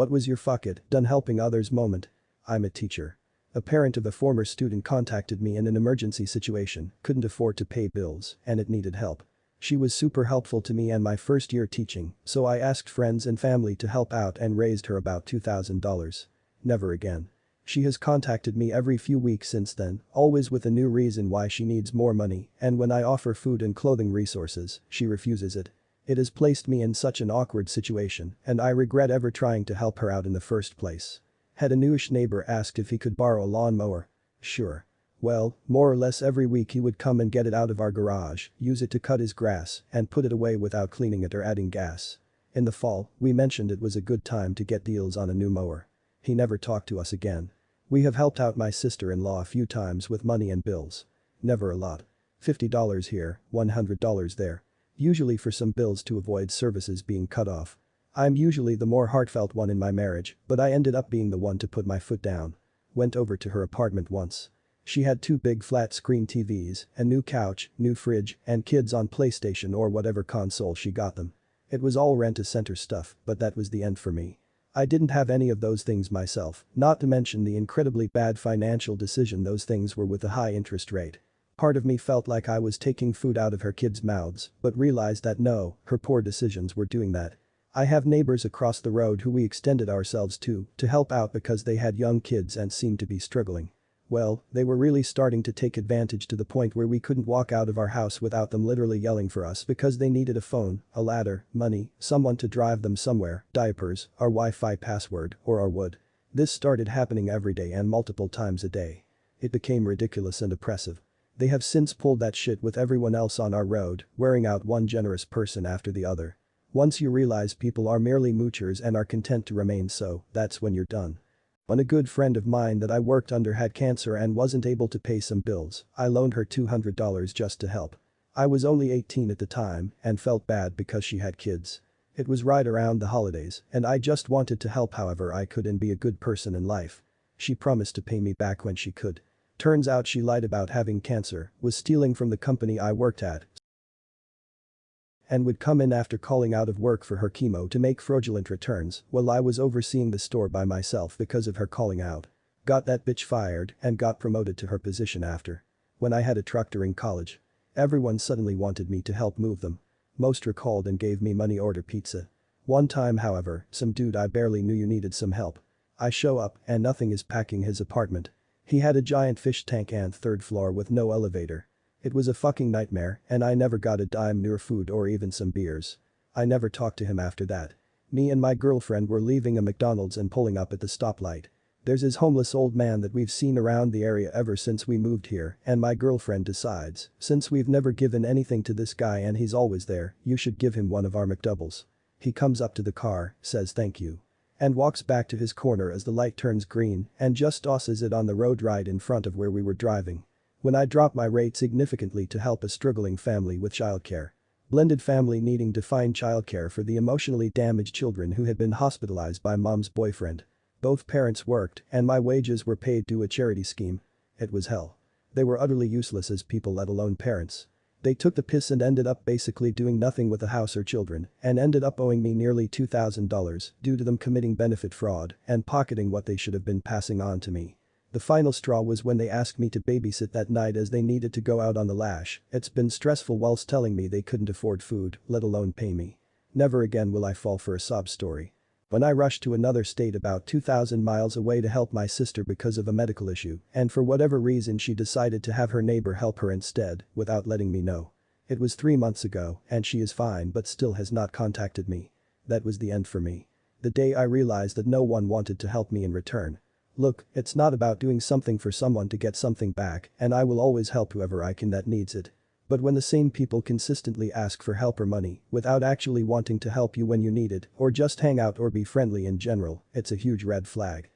What was your fuck it, done helping others moment? I'm a teacher. A parent of a former student contacted me in an emergency situation, couldn't afford to pay bills, and it needed help. She was super helpful to me and my first year teaching, so I asked friends and family to help out and raised her about $2,000. Never again. She has contacted me every few weeks since then, always with a new reason why she needs more money, and when I offer food and clothing resources, she refuses it. It has placed me in such an awkward situation, and I regret ever trying to help her out in the first place. Had a newish neighbor asked if he could borrow a lawnmower. Sure. Well, more or less every week he would come and get it out of our garage, use it to cut his grass, and put it away without cleaning it or adding gas. In the fall, we mentioned it was a good time to get deals on a new mower. He never talked to us again. We have helped out my sister-in-law a few times with money and bills. Never a lot. $50 here, $100 there. Usually for some bills to avoid services being cut off. I'm usually the more heartfelt one in my marriage, but I ended up being the one to put my foot down. Went over to her apartment once. She had 2 big flat-screen TVs, a new couch, new fridge, and kids on PlayStation or whatever console she got them. It was all rent-a-center stuff, but that was the end for me. I didn't have any of those things myself, not to mention the incredibly bad financial decision those things were with a high interest rate. Part of me felt like I was taking food out of her kids' mouths, but realized that no, her poor decisions were doing that. I have neighbors across the road who we extended ourselves to help out because they had young kids and seemed to be struggling. Well, they were really starting to take advantage to the point where we couldn't walk out of our house without them literally yelling for us because they needed a phone, a ladder, money, someone to drive them somewhere, diapers, our Wi-Fi password, or our wood. This started happening every day and multiple times a day. It became ridiculous and oppressive. They have since pulled that shit with everyone else on our road, wearing out one generous person after the other. Once you realize people are merely moochers and are content to remain so, that's when you're done. When a good friend of mine that I worked under had cancer and wasn't able to pay some bills, I loaned her $200 just to help. I was only 18 at the time and felt bad because she had kids. It was right around the holidays and I just wanted to help however I could and be a good person in life. She promised to pay me back when she could. Turns out she lied about having cancer, was stealing from the company I worked at, and would come in after calling out of work for her chemo to make fraudulent returns while I was overseeing the store by myself because of her calling out. Got that bitch fired and got promoted to her position after. When I had a truck during college. Everyone suddenly wanted me to help move them. Most recalled and gave me money order pizza. One time however, some dude I barely knew you needed some help. I show up and nothing is packing his apartment. He had a giant fish tank and 3rd floor with no elevator. It was a fucking nightmare and I never got a dime near food or even some beers. I never talked to him after that. Me and my girlfriend were leaving a McDonald's and pulling up at the stoplight. There's this homeless old man that we've seen around the area ever since we moved here and my girlfriend decides, since we've never given anything to this guy and he's always there, you should give him one of our McDoubles. He comes up to the car, says thank you. And walks back to his corner as the light turns green and just tosses it on the road right in front of where we were driving. When I dropped my rate significantly to help a struggling family with childcare. Blended family needing to find childcare for the emotionally damaged children who had been hospitalized by mom's boyfriend. Both parents worked and my wages were paid to a charity scheme. It was hell. They were utterly useless as people, let alone parents. They took the piss and ended up basically doing nothing with the house or children and ended up owing me nearly $2,000 due to them committing benefit fraud and pocketing what they should have been passing on to me. The final straw was when they asked me to babysit that night as they needed to go out on the lash. It's been stressful whilst telling me they couldn't afford food, let alone pay me. Never again will I fall for a sob story. When I rushed to another state about 2,000 miles away to help my sister because of a medical issue, and for whatever reason she decided to have her neighbor help her instead, without letting me know. It was 3 months ago, and she is fine but still has not contacted me. That was the end for me. The day I realized that no one wanted to help me in return. Look, it's not about doing something for someone to get something back, and I will always help whoever I can that needs it. But when the same people consistently ask for help or money without actually wanting to help you when you need it or just hang out or be friendly in general, it's a huge red flag.